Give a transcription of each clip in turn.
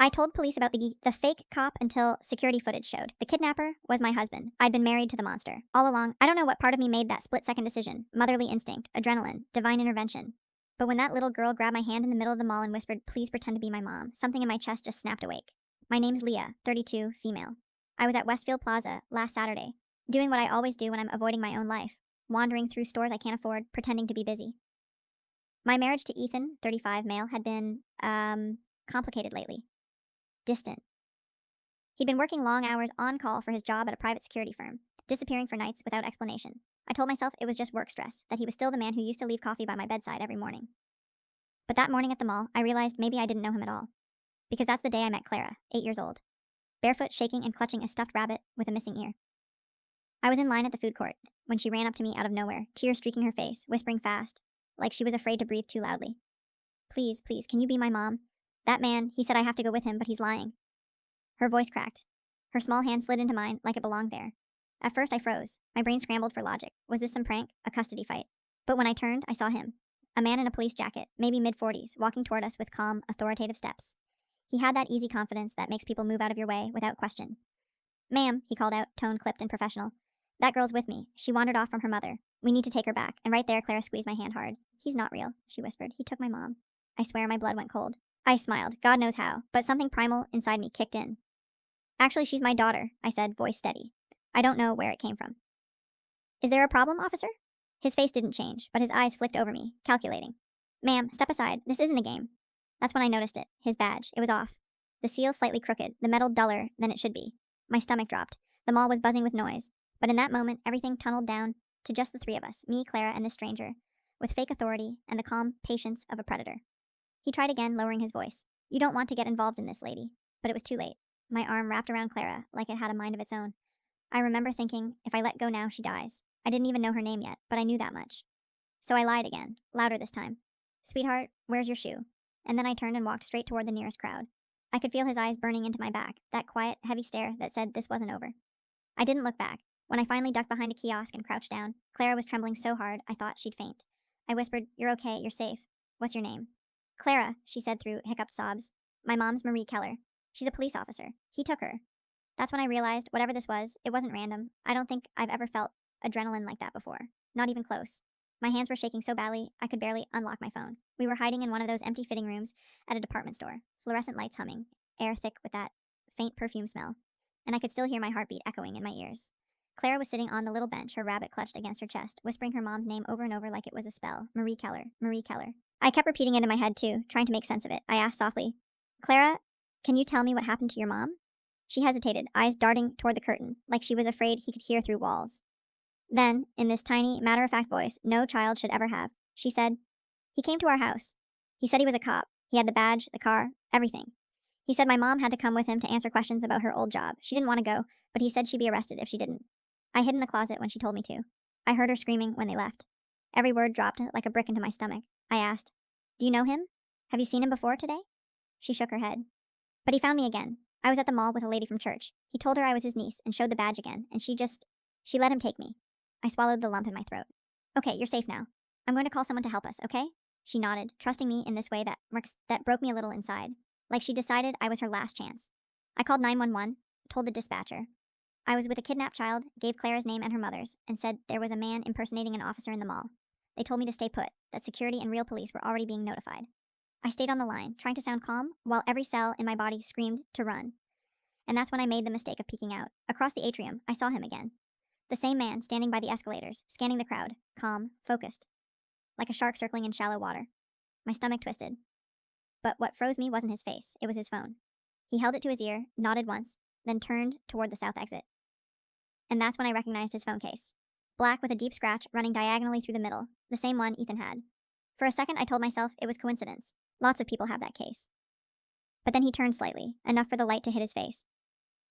I told police about the fake cop until security footage showed. The kidnapper was my husband. I'd been married to the monster. All along, I don't know what part of me made that split-second decision. Motherly instinct, adrenaline, divine intervention. But when that little girl grabbed my hand in the middle of the mall and whispered, "Please pretend to be my mom," something in my chest just snapped awake. My name's Leah, 32, female. I was at Westfield Plaza last Saturday, doing what I always do when I'm avoiding my own life, wandering through stores I can't afford, pretending to be busy. My marriage to Ethan, 35, male, had been, complicated lately. Distant. He'd been working long hours on call for his job at a private security firm, disappearing for nights without explanation. I told myself it was just work stress, that he was still the man who used to leave coffee by my bedside every morning. But that morning at the mall, I realized maybe I didn't know him at all. Because that's the day I met Clara, 8 years old, barefoot, shaking, and clutching a stuffed rabbit with a missing ear. I was in line at the food court when she ran up to me out of nowhere, tears streaking her face, whispering fast, like she was afraid to breathe too loudly. "Please, please, can you be my mom? That man, he said I have to go with him, but he's lying." Her voice cracked. Her small hand slid into mine like it belonged there. At first, I froze. My brain scrambled for logic. Was this some prank? A custody fight? But when I turned, I saw him. A man in a police jacket, maybe mid-40s, walking toward us with calm, authoritative steps. He had that easy confidence that makes people move out of your way without question. "Ma'am," he called out, tone clipped and professional. "That girl's with me. She wandered off from her mother. We need to take her back." And right there, Clara squeezed my hand hard. "He's not real," she whispered. "He took my mom." I swear my blood went cold. I smiled, God knows how, but something primal inside me kicked in. "Actually, she's my daughter," I said, voice steady. I don't know where it came from. "Is there a problem, officer?" His face didn't change, but his eyes flicked over me, calculating. "Ma'am, step aside. This isn't a game." That's when I noticed it. His badge. It was off. The seal slightly crooked, the metal duller than it should be. My stomach dropped. The mall was buzzing with noise. But in that moment, everything tunneled down to just the three of us, me, Clara, and this stranger, with fake authority and the calm patience of a predator. He tried again, lowering his voice. "You don't want to get involved in this, lady." But it was too late. My arm wrapped around Clara like it had a mind of its own. I remember thinking, if I let go now, she dies. I didn't even know her name yet, but I knew that much. So I lied again, louder this time. "Sweetheart, where's your shoe?" And then I turned and walked straight toward the nearest crowd. I could feel his eyes burning into my back, that quiet, heavy stare that said this wasn't over. I didn't look back. When I finally ducked behind a kiosk and crouched down, Clara was trembling so hard I thought she'd faint. I whispered, "You're okay, you're safe. What's your name?" "Clara," she said through hiccuped sobs. "My mom's Marie Keller. She's a police officer. He took her." That's when I realized, whatever this was, it wasn't random. I don't think I've ever felt adrenaline like that before. Not even close. My hands were shaking so badly, I could barely unlock my phone. We were hiding in one of those empty fitting rooms at a department store, fluorescent lights humming, air thick with that faint perfume smell, and I could still hear my heartbeat echoing in my ears. Clara was sitting on the little bench, her rabbit clutched against her chest, whispering her mom's name over and over like it was a spell. Marie Keller, Marie Keller. I kept repeating it in my head too, trying to make sense of it. I asked softly, "Clara, can you tell me what happened to your mom?" She hesitated, eyes darting toward the curtain, like she was afraid he could hear through walls. Then, in this tiny, matter-of-fact voice no child should ever have, she said, "He came to our house. He said he was a cop. He had the badge, the car, everything. He said my mom had to come with him to answer questions about her old job. She didn't want to go, but he said she'd be arrested if she didn't. I hid in the closet when she told me to. I heard her screaming when they left. Every word dropped like a brick into my stomach. I asked, 'Do you know him? Have you seen him before today?' She shook her head. But he found me again. I was at the mall with a lady from church. He told her I was his niece and showed the badge again, and she let him take me." I swallowed the lump in my throat. "Okay, you're safe now. I'm going to call someone to help us, okay?" She nodded, trusting me in this way that broke me a little inside, like she decided I was her last chance. I called 911, told the dispatcher I was with a kidnapped child, gave Clara's name and her mother's, and said there was a man impersonating an officer in the mall. They told me to stay put, that security and real police were already being notified. I stayed on the line, trying to sound calm, while every cell in my body screamed to run. And that's when I made the mistake of peeking out. Across the atrium, I saw him again. The same man standing by the escalators, scanning the crowd, calm, focused, like a shark circling in shallow water. My stomach twisted. But what froze me wasn't his face, it was his phone. He held it to his ear, nodded once, then turned toward the south exit. And that's when I recognized his phone case. Black with a deep scratch running diagonally through the middle, the same one Ethan had. For a second, I told myself it was coincidence. Lots of people have that case. But then he turned slightly, enough for the light to hit his face.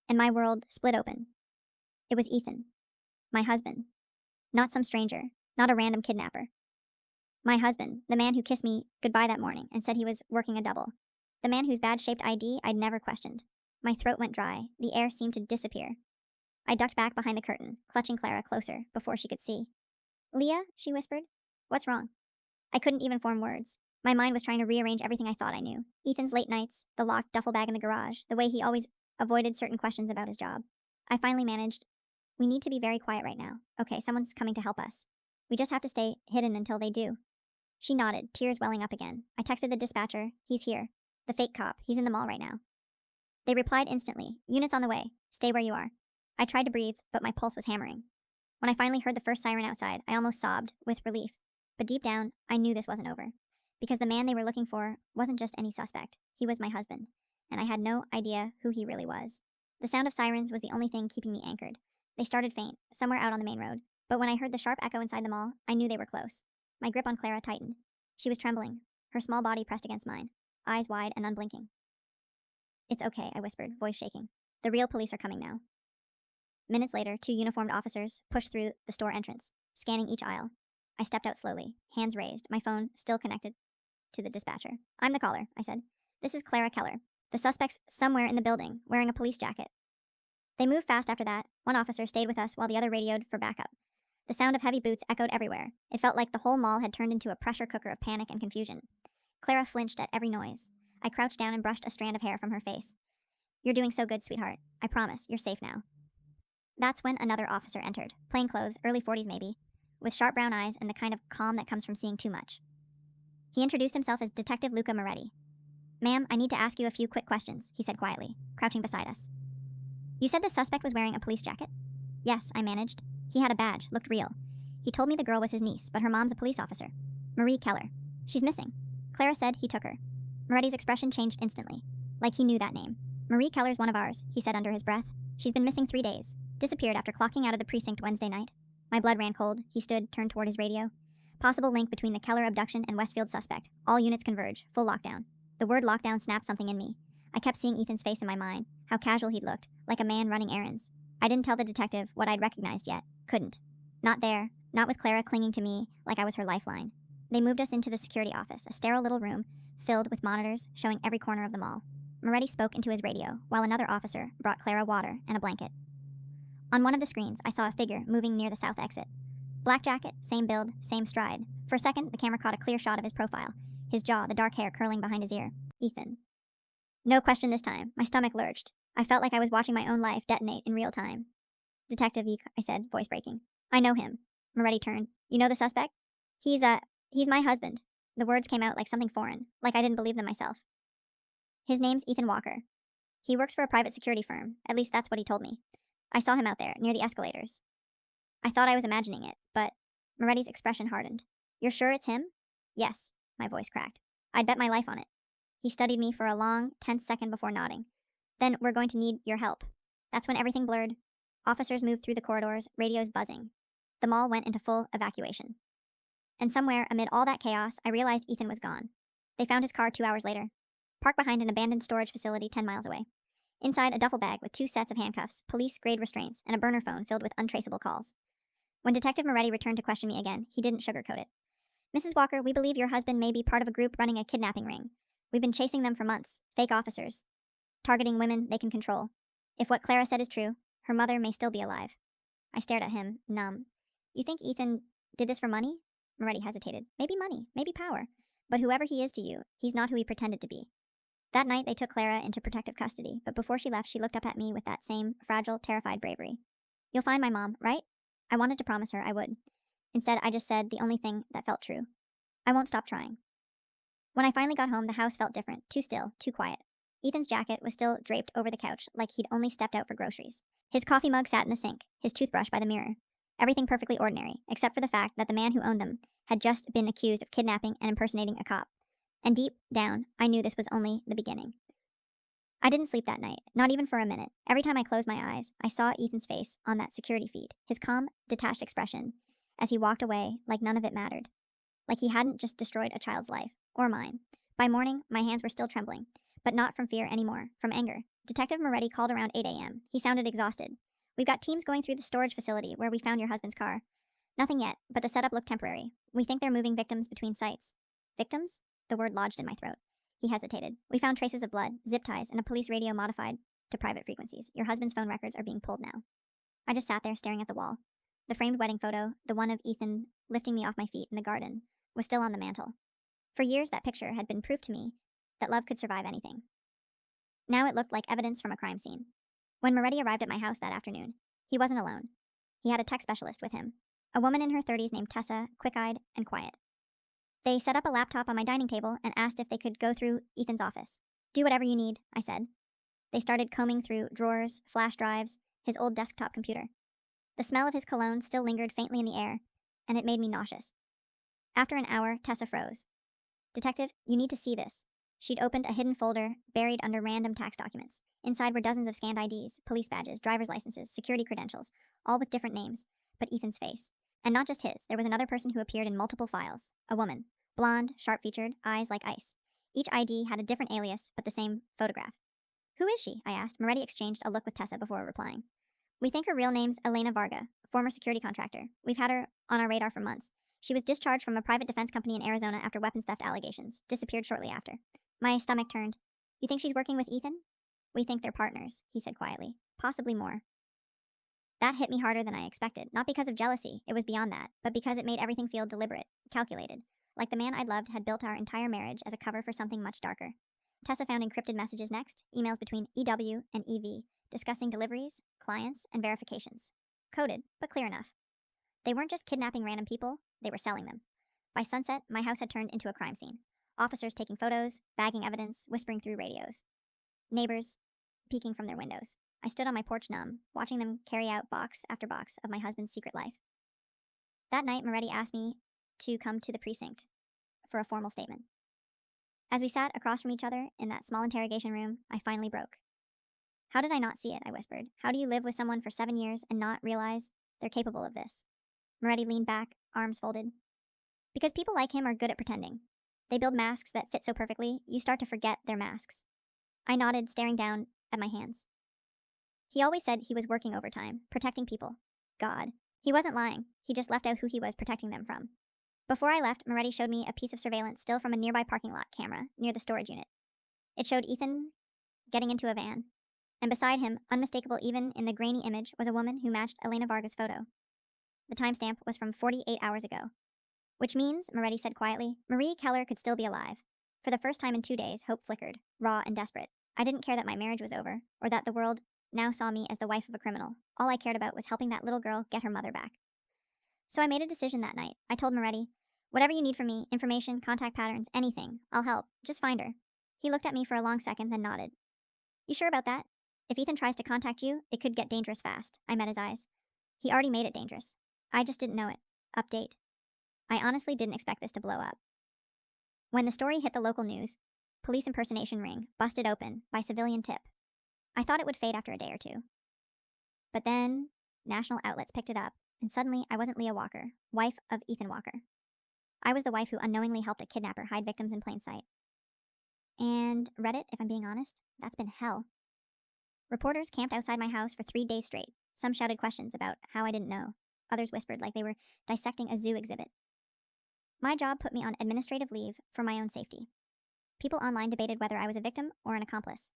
And my world split open. It was Ethan. My husband. Not some stranger, not a random kidnapper. My husband, the man who kissed me goodbye that morning and said he was working a double. The man whose badge-shaped ID I'd never questioned. My throat went dry. The air seemed to disappear. I ducked back behind the curtain, clutching Clara closer, before she could see. "Leah," she whispered. "What's wrong?" I couldn't even form words. My mind was trying to rearrange everything I thought I knew. Ethan's late nights, the locked duffel bag in the garage, the way he always avoided certain questions about his job. I finally managed, "We need to be very quiet right now. Okay, someone's coming to help us. We just have to stay hidden until they do." She nodded, tears welling up again. I texted the dispatcher, "He's here. The fake cop, he's in the mall right now." They replied instantly, "Units on the way. Stay where you are." I tried to breathe, but my pulse was hammering. When I finally heard the first siren outside, I almost sobbed with relief. But deep down, I knew this wasn't over. Because the man they were looking for wasn't just any suspect. He was my husband. And I had no idea who he really was. The sound of sirens was the only thing keeping me anchored. They started faint, somewhere out on the main road. But when I heard the sharp echo inside the mall, I knew they were close. My grip on Clara tightened. She was trembling, her small body pressed against mine, eyes wide and unblinking. "It's okay," I whispered, voice shaking. "The real police are coming now." Minutes later, 2 uniformed officers pushed through the store entrance, scanning each aisle. I stepped out slowly, hands raised, my phone still connected to the dispatcher. "I'm the caller," I said. "This is Clara Keller. The suspect's somewhere in the building, wearing a police jacket." They moved fast after that. One officer stayed with us while the other radioed for backup. The sound of heavy boots echoed everywhere. It felt like the whole mall had turned into a pressure cooker of panic and confusion. Clara flinched at every noise. I crouched down and brushed a strand of hair from her face. "You're doing so good, sweetheart. I promise, you're safe now." That's when another officer entered, plain clothes, early 40s maybe, with sharp brown eyes and the kind of calm that comes from seeing too much. He introduced himself as Detective Luca Moretti. "Ma'am, I need to ask you a few quick questions," he said quietly, crouching beside us. "You said the suspect was wearing a police jacket?" "Yes," I managed. "He had a badge, looked real. He told me the girl was his niece, but her mom's a police officer. Marie Keller. She's missing. Clara said he took her." Moretti's expression changed instantly, like he knew that name. "Marie Keller's one of ours," he said under his breath. "She's been missing 3 days. Disappeared after clocking out of the precinct Wednesday night." My blood ran cold. He stood, turned toward his radio. "Possible link between the Keller abduction and Westfield suspect. All units converge. Full lockdown." The word lockdown snapped something in me. I kept seeing Ethan's face in my mind, how casual he'd looked, like a man running errands. I didn't tell the detective what I'd recognized yet. Couldn't. Not there. Not with Clara clinging to me like I was her lifeline. They moved us into the security office, a sterile little room filled with monitors showing every corner of the mall. Moretti spoke into his radio, while another officer brought Clara water and a blanket. On one of the screens, I saw a figure moving near the south exit. Black jacket, same build, same stride. For a second, the camera caught a clear shot of his profile, his jaw, the dark hair curling behind his ear. Ethan. No question this time. My stomach lurched. I felt like I was watching my own life detonate in real time. "Detective," I said, voice breaking. "I know him." Moretti turned. "You know the suspect?" He's my husband." The words came out like something foreign, like I didn't believe them myself. "His name's Ethan Walker. He works for a private security firm. At least that's what he told me. I saw him out there, near the escalators." I thought I was imagining it, but Moretti's expression hardened. "You're sure it's him?" "Yes," my voice cracked. "I'd bet my life on it." He studied me for a long, tense second before nodding. "Then we're going to need your help." That's when everything blurred. Officers moved through the corridors, radios buzzing. The mall went into full evacuation. And somewhere amid all that chaos, I realized Ethan was gone. They found his car 2 hours later, parked behind an abandoned storage facility 10 miles away. Inside, a duffel bag with 2 sets of handcuffs, police-grade restraints, and a burner phone filled with untraceable calls. When Detective Moretti returned to question me again, he didn't sugarcoat it. "Mrs. Walker, we believe your husband may be part of a group running a kidnapping ring. We've been chasing them for months, fake officers, targeting women they can control. If what Clara said is true, her mother may still be alive." I stared at him, numb. "You think Ethan did this for money?" Moretti hesitated. "Maybe money, maybe power. But whoever he is to you, he's not who he pretended to be." That night, they took Clara into protective custody, but before she left, she looked up at me with that same fragile, terrified bravery. "You'll find my mom, right?" I wanted to promise her I would. Instead, I just said the only thing that felt true. "I won't stop trying." When I finally got home, the house felt different, too still, too quiet. Ethan's jacket was still draped over the couch, like he'd only stepped out for groceries. His coffee mug sat in the sink, his toothbrush by the mirror. Everything perfectly ordinary, except for the fact that the man who owned them had just been accused of kidnapping and impersonating a cop. And deep down, I knew this was only the beginning. I didn't sleep that night, not even for a minute. Every time I closed my eyes, I saw Ethan's face on that security feed, his calm, detached expression, as he walked away like none of it mattered. Like he hadn't just destroyed a child's life, or mine. By morning, my hands were still trembling, but not from fear anymore, from anger. Detective Moretti called around 8 a.m. He sounded exhausted. "We've got teams going through the storage facility where we found your husband's car." "Nothing yet, but the setup looked temporary. We think they're moving victims between sites." "Victims?" The word lodged in my throat. He hesitated. "We found traces of blood, zip ties, and a police radio modified to private frequencies. Your husband's phone records are being pulled now." I just sat there staring at the wall. The framed wedding photo, the one of Ethan lifting me off my feet in the garden, was still on the mantel. For years, that picture had been proof to me that love could survive anything. Now it looked like evidence from a crime scene. When Moretti arrived at my house that afternoon, he wasn't alone. He had a tech specialist with him, a woman in her 30s named Tessa, quick-eyed and quiet. They set up a laptop on my dining table and asked if they could go through Ethan's office. Do whatever you need, I said. They started combing through drawers, flash drives, his old desktop computer. The smell of his cologne still lingered faintly in the air, and it made me nauseous. After an hour, Tessa froze. Detective, you need to see this. She'd opened a hidden folder buried under random tax documents. Inside were dozens of scanned IDs, police badges, driver's licenses, security credentials, all with different names, but Ethan's face. And not just his, there was another person who appeared in multiple files. A woman. Blonde, sharp-featured, eyes like ice. Each ID had a different alias, but the same photograph. Who is she? I asked. Moretti exchanged a look with Tessa before replying. We think her real name's Elena Varga, former security contractor. We've had her on our radar for months. She was discharged from a private defense company in Arizona after weapons theft allegations. Disappeared shortly after. My stomach turned. You think she's working with Ethan? We think they're partners, he said quietly. Possibly more. That hit me harder than I expected. Not because of jealousy, it was beyond that, but because it made everything feel deliberate, calculated. Like the man I'd loved had built our entire marriage as a cover for something much darker. Tessa found encrypted messages next, emails between EW and EV, discussing deliveries, clients, and verifications. Coded, but clear enough. They weren't just kidnapping random people, they were selling them. By sunset, my house had turned into a crime scene. Officers taking photos, bagging evidence, whispering through radios. Neighbors peeking from their windows. I stood on my porch numb, watching them carry out box after box of my husband's secret life. That night, Moretti asked me to come to the precinct for a formal statement. As we sat across from each other in that small interrogation room, I finally broke. How did I not see it? I whispered. How do you live with someone for 7 years and not realize they're capable of this? Moretti leaned back, arms folded. Because people like him are good at pretending. They build masks that fit so perfectly, you start to forget they're masks. I nodded, staring down at my hands. He always said he was working overtime, protecting people. God. He wasn't lying. He just left out who he was protecting them from. Before I left, Moretti showed me a piece of surveillance still from a nearby parking lot camera near the storage unit. It showed Ethan getting into a van, and beside him, unmistakable even in the grainy image, was a woman who matched Elena Varga's photo. The timestamp was from 48 hours ago. Which means, Moretti said quietly, Marie Keller could still be alive. For the first time in 2 days, hope flickered, raw and desperate. I didn't care that my marriage was over, or that the world now saw me as the wife of a criminal. All I cared about was helping that little girl get her mother back. So I made a decision that night. I told Moretti, whatever you need from me, information, contact patterns, anything, I'll help. Just find her. He looked at me for a long second, then nodded. You sure about that? If Ethan tries to contact you, it could get dangerous fast. I met his eyes. He already made it dangerous. I just didn't know it. Update. I honestly didn't expect this to blow up. When the story hit the local news, police impersonation ring busted open by civilian tip. I thought it would fade after a day or two. But then, national outlets picked it up, and suddenly I wasn't Leah Walker, wife of Ethan Walker. I was the wife who unknowingly helped a kidnapper hide victims in plain sight. And Reddit, if I'm being honest, that's been hell. Reporters camped outside my house for 3 days straight. Some shouted questions about how I didn't know. Others whispered like they were dissecting a zoo exhibit. My job put me on administrative leave for my own safety. People online debated whether I was a victim or an accomplice.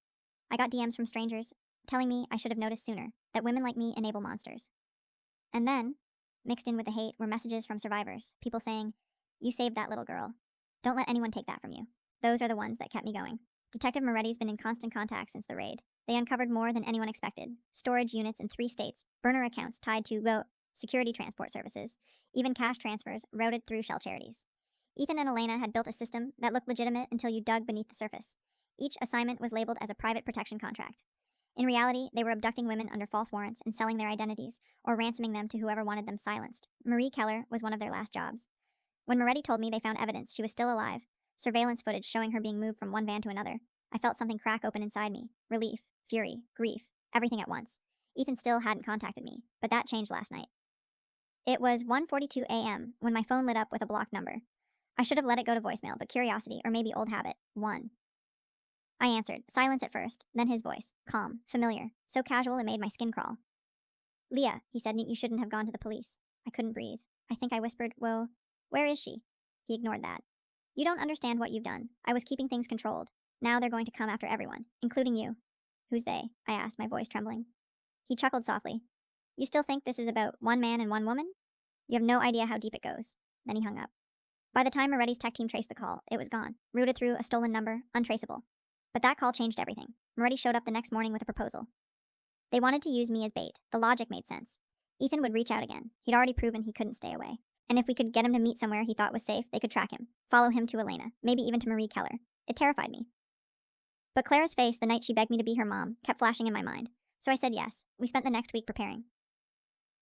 I got DMs from strangers telling me I should have noticed sooner that women like me enable monsters. And then, mixed in with the hate, were messages from survivors, people saying, you saved that little girl. Don't let anyone take that from you. Those are the ones that kept me going. Detective Moretti's been in constant contact since the raid. They uncovered more than anyone expected. Storage units in 3 states, burner accounts tied to security transport services, even cash transfers routed through shell charities. Ethan and Elena had built a system that looked legitimate until you dug beneath the surface. Each assignment was labeled as a private protection contract. In reality, they were abducting women under false warrants and selling their identities, or ransoming them to whoever wanted them silenced. Marie Keller was one of their last jobs. When Moretti told me they found evidence she was still alive, surveillance footage showing her being moved from one van to another, I felt something crack open inside me. Relief, fury, grief, everything at once. Ethan still hadn't contacted me, but that changed last night. It was 1:42 a.m. when my phone lit up with a blocked number. I should have let it go to voicemail, but curiosity, or maybe old habit, won. I answered, silence at first, then his voice, calm, familiar, so casual it made my skin crawl. Leah, he said, you shouldn't have gone to the police. I couldn't breathe. I think I whispered, well, where is she? He ignored that. You don't understand what you've done. I was keeping things controlled. Now they're going to come after everyone, including you. Who's they? I asked, my voice trembling. He chuckled softly. You still think this is about one man and one woman? You have no idea how deep it goes. Then he hung up. By the time Moretti's tech team traced the call, it was gone, routed through a stolen number, untraceable. But that call changed everything. Moretti showed up the next morning with a proposal. They wanted to use me as bait. The logic made sense. Ethan would reach out again. He'd already proven he couldn't stay away. And if we could get him to meet somewhere he thought was safe, they could track him, follow him to Elena, maybe even to Marie Keller. It terrified me. But Clara's face the night she begged me to be her mom kept flashing in my mind, so I said yes. We spent the next week preparing.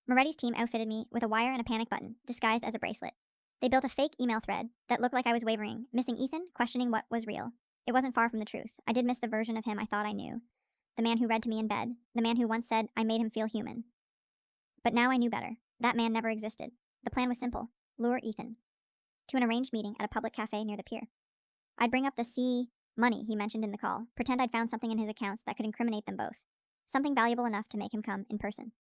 Moretti's team outfitted me with a wire and a panic button, disguised as a bracelet. They built a fake email thread that looked like I was wavering, missing Ethan, questioning what was real. It wasn't far from the truth. I did miss the version of him I thought I knew. The man who read to me in bed. The man who once said I made him feel human. But now I knew better. That man never existed. The plan was simple. Lure Ethan to an arranged meeting at a public cafe near the pier. I'd bring up the money he mentioned in the call, pretend I'd found something in his accounts that could incriminate them both. Something valuable enough to make him come in person.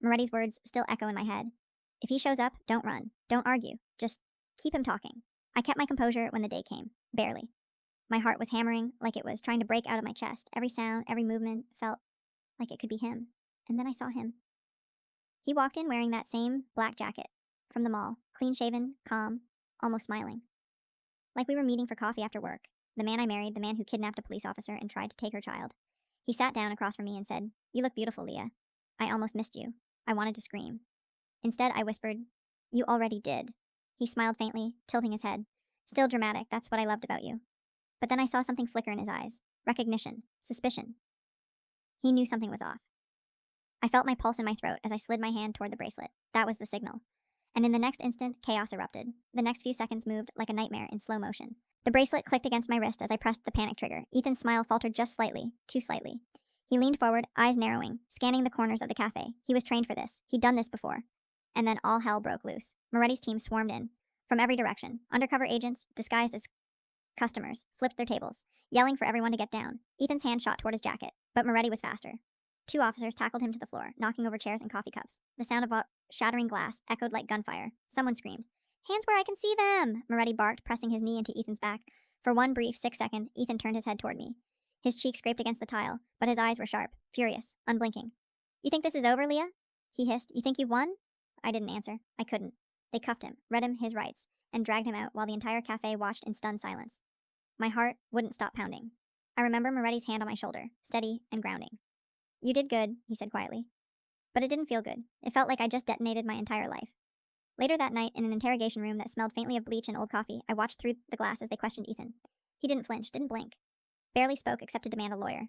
Moretti's words still echo in my head. If he shows up, don't run. Don't argue. Just keep him talking. I kept my composure when the day came. Barely. My heart was hammering like it was trying to break out of my chest. Every sound, every movement felt like it could be him. And then I saw him. He walked in wearing that same black jacket from the mall, clean-shaven, calm, almost smiling. Like we were meeting for coffee after work. The man I married, the man who kidnapped a police officer and tried to take her child. He sat down across from me and said, "You look beautiful, Leah. I almost missed you." I wanted to scream. Instead, I whispered, "You already did." He smiled faintly, tilting his head. "Still dramatic, that's what I loved about you." But then I saw something flicker in his eyes. Recognition. Suspicion. He knew something was off. I felt my pulse in my throat as I slid my hand toward the bracelet. That was the signal. And in the next instant, chaos erupted. The next few seconds moved like a nightmare in slow motion. The bracelet clicked against my wrist as I pressed the panic trigger. Ethan's smile faltered just slightly, too slightly. He leaned forward, eyes narrowing, scanning the corners of the cafe. He was trained for this. He'd done this before. And then all hell broke loose. Moretti's team swarmed in. From every direction. Undercover agents, disguised as customers, flipped their tables, yelling for everyone to get down. Ethan's hand shot toward his jacket, but Moretti was faster. Two officers tackled him to the floor, knocking over chairs and coffee cups. The sound of shattering glass echoed like gunfire. Someone screamed. "Hands where I can see them!" Moretti barked, pressing his knee into Ethan's back. For one brief 6-second, Ethan turned his head toward me. His cheek scraped against the tile, but his eyes were sharp, furious, unblinking. "You think this is over, Leah?" he hissed. "You think you've won?" I didn't answer. I couldn't. They cuffed him, read him his rights, and dragged him out while the entire cafe watched in stunned silence. My heart wouldn't stop pounding. I remember Moretti's hand on my shoulder, steady and grounding. "You did good," he said quietly. But it didn't feel good. It felt like I just detonated my entire life. Later that night, in an interrogation room that smelled faintly of bleach and old coffee, I watched through the glass as they questioned Ethan. He didn't flinch, didn't blink. Barely spoke except to demand a lawyer.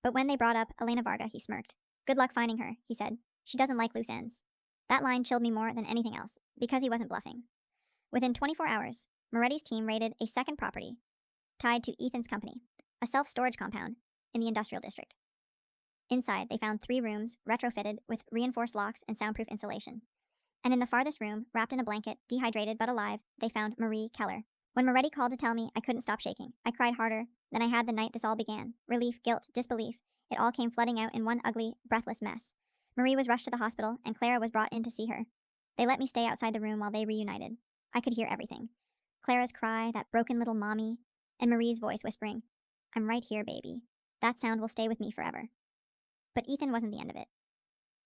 But when they brought up Elena Varga, he smirked. "Good luck finding her," he said. "She doesn't like loose ends." That line chilled me more than anything else, because he wasn't bluffing. Within 24 hours, Moretti's team raided a second property tied to Ethan's company, a self-storage compound in the industrial district. Inside, they found 3 rooms retrofitted with reinforced locks and soundproof insulation. And in the farthest room, wrapped in a blanket, dehydrated but alive, they found Marie Keller. When Moretti called to tell me, I couldn't stop shaking. I cried harder than I had the night this all began. Relief, guilt, disbelief. It all came flooding out in one ugly, breathless mess. Marie was rushed to the hospital, and Clara was brought in to see her. They let me stay outside the room while they reunited. I could hear everything. Clara's cry, that broken little mommy, and Marie's voice whispering, "I'm right here, baby." That sound will stay with me forever. But Ethan wasn't the end of it.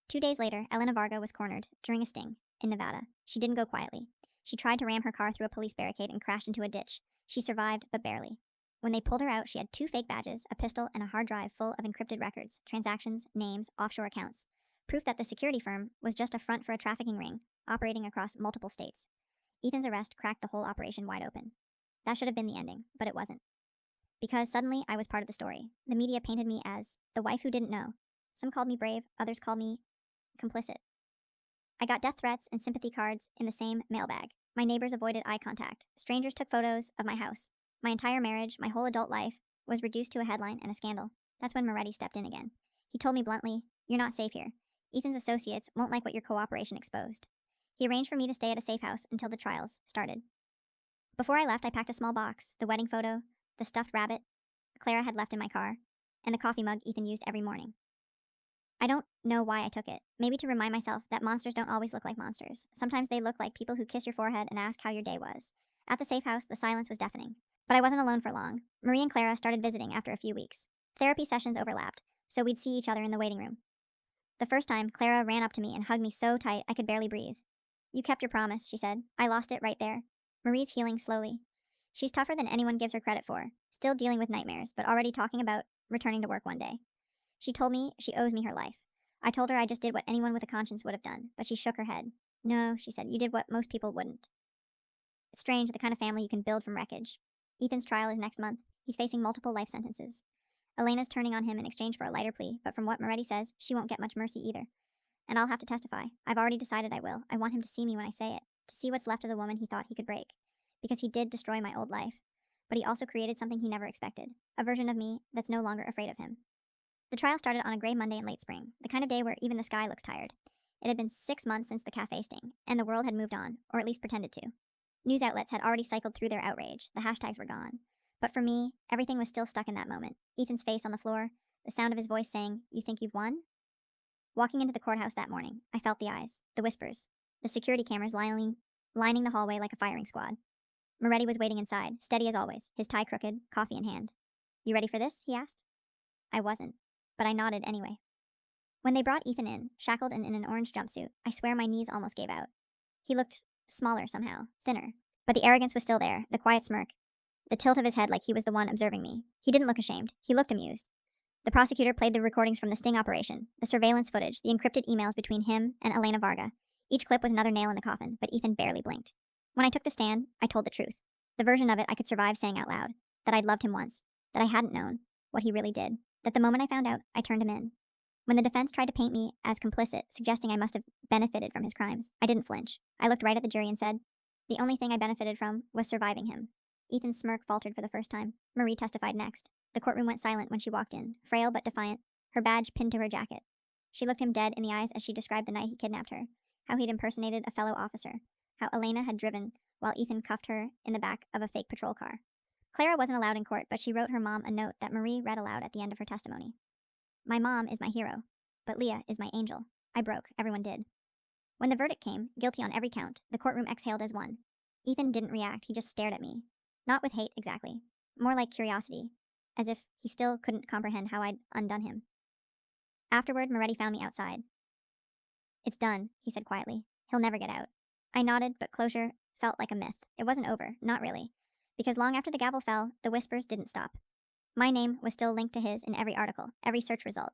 2 days later, Elena Varga was cornered during a sting in Nevada. She didn't go quietly. She tried to ram her car through a police barricade and crashed into a ditch. She survived, but barely. When they pulled her out, she had 2 fake badges, a pistol, and a hard drive full of encrypted records, transactions, names, offshore accounts. Proof that the security firm was just a front for a trafficking ring, operating across multiple states. Ethan's arrest cracked the whole operation wide open. That should have been the ending, but it wasn't. Because suddenly I was part of the story. The media painted me as the wife who didn't know. Some called me brave, others called me complicit. I got death threats and sympathy cards in the same mailbag. My neighbors avoided eye contact. Strangers took photos of my house. My entire marriage, my whole adult life, was reduced to a headline and a scandal. That's when Moretti stepped in again. He told me bluntly, "You're not safe here. Ethan's associates won't like what your cooperation exposed." He arranged for me to stay at a safe house until the trials started. Before I left, I packed a small box, the wedding photo, the stuffed rabbit Clara had left in my car, and the coffee mug Ethan used every morning. I don't know why I took it. Maybe to remind myself that monsters don't always look like monsters. Sometimes they look like people who kiss your forehead and ask how your day was. At the safe house, the silence was deafening. But I wasn't alone for long. Marie and Clara started visiting after a few weeks. Therapy sessions overlapped, so we'd see each other in the waiting room. The first time, Clara ran up to me and hugged me so tight I could barely breathe. "You kept your promise," she said. "I lost it right there." Marie's healing slowly. She's tougher than anyone gives her credit for, still dealing with nightmares, but already talking about returning to work one day. She told me she owes me her life. I told her I just did what anyone with a conscience would have done, but she shook her head. No, she said, you did what most people wouldn't. It's strange, the kind of family you can build from wreckage. Ethan's trial is next month. He's facing multiple life sentences. Elena's turning on him in exchange for a lighter plea, but from what Moretti says, she won't get much mercy either. And I'll have to testify. I've already decided I will. I want him to see me when I say it, to see what's left of the woman he thought he could break. Because he did destroy my old life. But he also created something he never expected, a version of me that's no longer afraid of him. The trial started on a gray Monday in late spring, the kind of day where even the sky looks tired. It had been 6 months since the cafe sting, and the world had moved on, or at least pretended to. News outlets had already cycled through their outrage, the hashtags were gone. But for me, everything was still stuck in that moment. Ethan's face on the floor, the sound of his voice saying, "You think you've won?" Walking into the courthouse that morning, I felt the eyes, the whispers, the security cameras lining the hallway like a firing squad. Moretti was waiting inside, steady as always, his tie crooked, coffee in hand. "You ready for this?" he asked. I wasn't, but I nodded anyway. When they brought Ethan in, shackled and in an orange jumpsuit, I swear my knees almost gave out. He looked smaller somehow, thinner, but the arrogance was still there, the quiet smirk, the tilt of his head like he was the one observing me. He didn't look ashamed. He looked amused. The prosecutor played the recordings from the sting operation, the surveillance footage, the encrypted emails between him and Elena Varga. Each clip was another nail in the coffin, but Ethan barely blinked. When I took the stand, I told the truth. The version of it I could survive saying out loud. That I'd loved him once. That I hadn't known what he really did. That the moment I found out, I turned him in. When the defense tried to paint me as complicit, suggesting I must have benefited from his crimes, I didn't flinch. I looked right at the jury and said, the only thing I benefited from was surviving him. Ethan's smirk faltered for the first time. Marie testified next. The courtroom went silent when she walked in, frail but defiant, her badge pinned to her jacket. She looked him dead in the eyes as she described the night he kidnapped her, how he'd impersonated a fellow officer, how Elena had driven while Ethan cuffed her in the back of a fake patrol car. Clara wasn't allowed in court, but she wrote her mom a note that Marie read aloud at the end of her testimony. My mom is my hero, but Leah is my angel. I broke. Everyone did. When the verdict came, guilty on every count, the courtroom exhaled as one. Ethan didn't react. He just stared at me. Not with hate, exactly. More like curiosity, as if he still couldn't comprehend how I'd undone him. Afterward, Moretti found me outside. It's done, he said quietly. He'll never get out. I nodded, but closure felt like a myth. It wasn't over, not really. Because long after the gavel fell, the whispers didn't stop. My name was still linked to his in every article, every search result.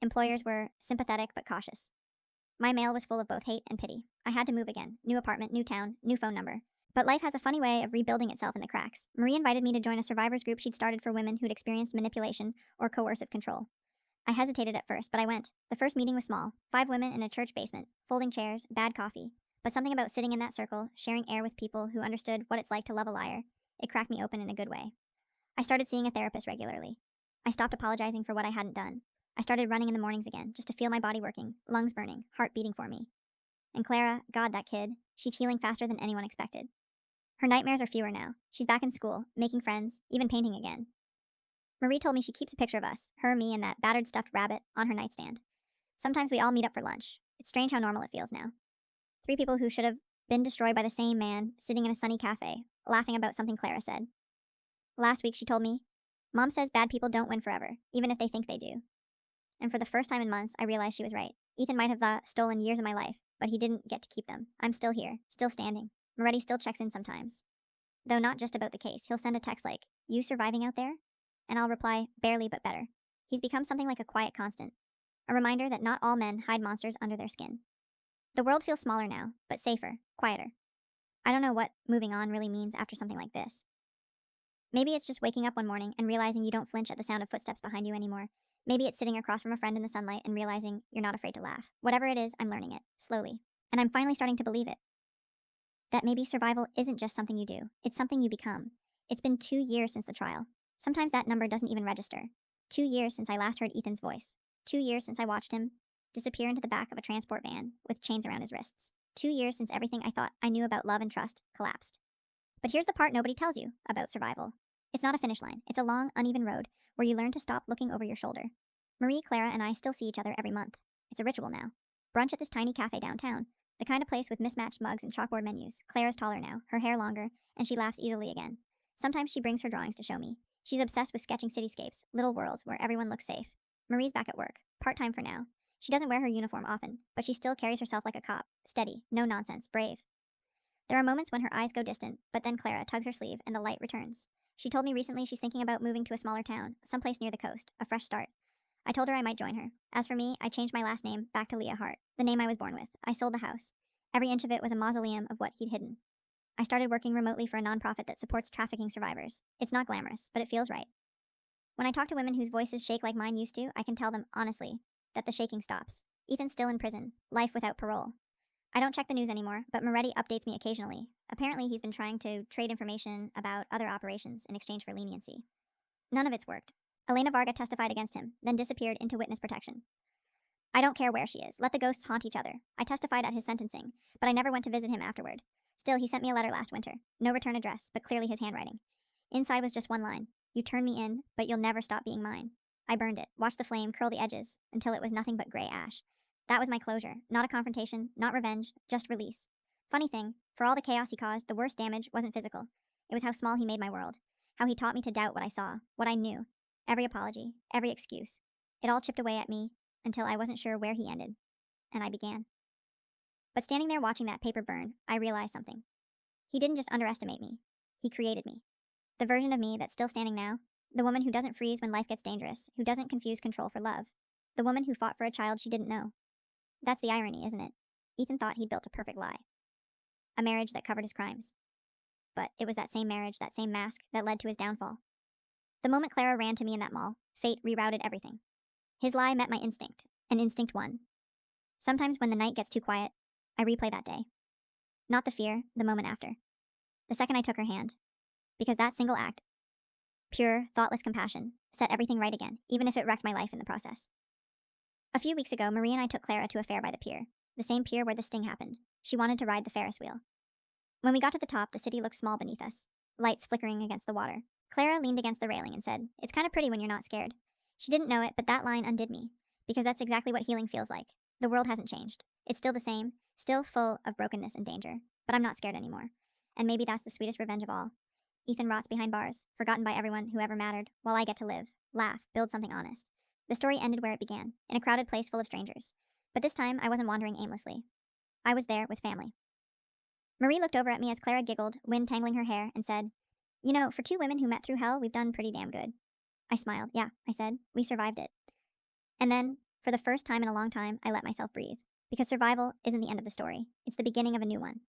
Employers were sympathetic but cautious. My mail was full of both hate and pity. I had to move again. New apartment, new town, new phone number. But life has a funny way of rebuilding itself in the cracks. Marie invited me to join a survivors group she'd started for women who'd experienced manipulation or coercive control. I hesitated at first, but I went. The first meeting was small. 5 women in a church basement, folding chairs, bad coffee. But something about sitting in that circle, sharing air with people who understood what it's like to love a liar, it cracked me open in a good way. I started seeing a therapist regularly. I stopped apologizing for what I hadn't done. I started running in the mornings again, just to feel my body working, lungs burning, heart beating for me. And Clara, God, that kid, she's healing faster than anyone expected. Her nightmares are fewer now. She's back in school, making friends, even painting again. Marie told me she keeps a picture of us, her, me, and that battered stuffed rabbit, on her nightstand. Sometimes we all meet up for lunch. It's strange how normal it feels now. 3 people who should have been destroyed by the same man, sitting in a sunny cafe, laughing about something Clara said. Last week she told me, Mom says bad people don't win forever, even if they think they do. And for the first time in months, I realized she was right. Ethan might have stolen years of my life, but he didn't get to keep them. I'm still here, still standing. Moretti still checks in sometimes. Though not just about the case, he'll send a text like, "You surviving out there?" And I'll reply, "Barely, but better." He's become something like a quiet constant. A reminder that not all men hide monsters under their skin. The world feels smaller now, but safer, quieter. I don't know what moving on really means after something like this. Maybe it's just waking up one morning and realizing you don't flinch at the sound of footsteps behind you anymore. Maybe it's sitting across from a friend in the sunlight and realizing you're not afraid to laugh. Whatever it is, I'm learning it, slowly. And I'm finally starting to believe it. That maybe survival isn't just something you do, it's something you become. It's been 2 years since the trial. Sometimes that number doesn't even register. 2 years since I last heard Ethan's voice. 2 years since I watched him disappear into the back of a transport van with chains around his wrists. 2 years since everything I thought I knew about love and trust collapsed. But here's the part nobody tells you about survival. It's not a finish line. It's a long, uneven road where you learn to stop looking over your shoulder. Marie, Clara, and I still see each other every month. It's a ritual now. Brunch at this tiny cafe downtown. The kind of place with mismatched mugs and chalkboard menus. Clara's taller now, her hair longer, and she laughs easily again. Sometimes she brings her drawings to show me. She's obsessed with sketching cityscapes, little worlds where everyone looks safe. Marie's back at work, part-time for now. She doesn't wear her uniform often, but she still carries herself like a cop. Steady, no nonsense, brave. There are moments when her eyes go distant, but then Clara tugs her sleeve and the light returns. She told me recently she's thinking about moving to a smaller town, someplace near the coast, a fresh start. I told her I might join her. As for me, I changed my last name back to Leah Hart, the name I was born with. I sold the house. Every inch of it was a mausoleum of what he'd hidden. I started working remotely for a nonprofit that supports trafficking survivors. It's not glamorous, but it feels right. When I talk to women whose voices shake like mine used to, I can tell them, honestly, that the shaking stops. Ethan's still in prison, life without parole. I don't check the news anymore, but Moretti updates me occasionally. Apparently, he's been trying to trade information about other operations in exchange for leniency. None of it's worked. Elena Varga testified against him, then disappeared into witness protection. I don't care where she is. Let the ghosts haunt each other. I testified at his sentencing, but I never went to visit him afterward. Still, he sent me a letter last winter. No return address, but clearly his handwriting. Inside was just one line. You turn me in, but you'll never stop being mine. I burned it, watched the flame curl the edges, until it was nothing but gray ash. That was my closure. Not a confrontation, not revenge, just release. Funny thing, for all the chaos he caused, the worst damage wasn't physical. It was how small he made my world. How he taught me to doubt what I saw, what I knew. Every apology, every excuse. It all chipped away at me until I wasn't sure where he ended. And I began. But standing there watching that paper burn, I realized something. He didn't just underestimate me. He created me. The version of me that's still standing now. The woman who doesn't freeze when life gets dangerous, who doesn't confuse control for love. The woman who fought for a child she didn't know. That's the irony, isn't it? Ethan thought he'd built a perfect lie. A marriage that covered his crimes. But it was that same marriage, that same mask, that led to his downfall. The moment Clara ran to me in that mall, fate rerouted everything. His lie met my instinct, and instinct won. Sometimes when the night gets too quiet, I replay that day. Not the fear, the moment after. The second I took her hand. Because that single act, pure, thoughtless compassion, set everything right again, even if it wrecked my life in the process. A few weeks ago, Marie and I took Clara to a fair by the pier, the same pier where the sting happened. She wanted to ride the Ferris wheel. When we got to the top, the city looked small beneath us, lights flickering against the water. Clara leaned against the railing and said, "It's kind of pretty when you're not scared." She didn't know it, but that line undid me, because that's exactly what healing feels like. The world hasn't changed. It's still the same, still full of brokenness and danger, but I'm not scared anymore. And maybe that's the sweetest revenge of all. Ethan rots behind bars, forgotten by everyone who ever mattered, while I get to live, laugh, build something honest. The story ended where it began, in a crowded place full of strangers. But this time, I wasn't wandering aimlessly. I was there with family. Marie looked over at me as Clara giggled, wind tangling her hair, and said, "You know, for two women who met through hell, we've done pretty damn good." I smiled. "Yeah," I said. "We survived it." And then, for the first time in a long time, I let myself breathe. Because survival isn't the end of the story. It's the beginning of a new one.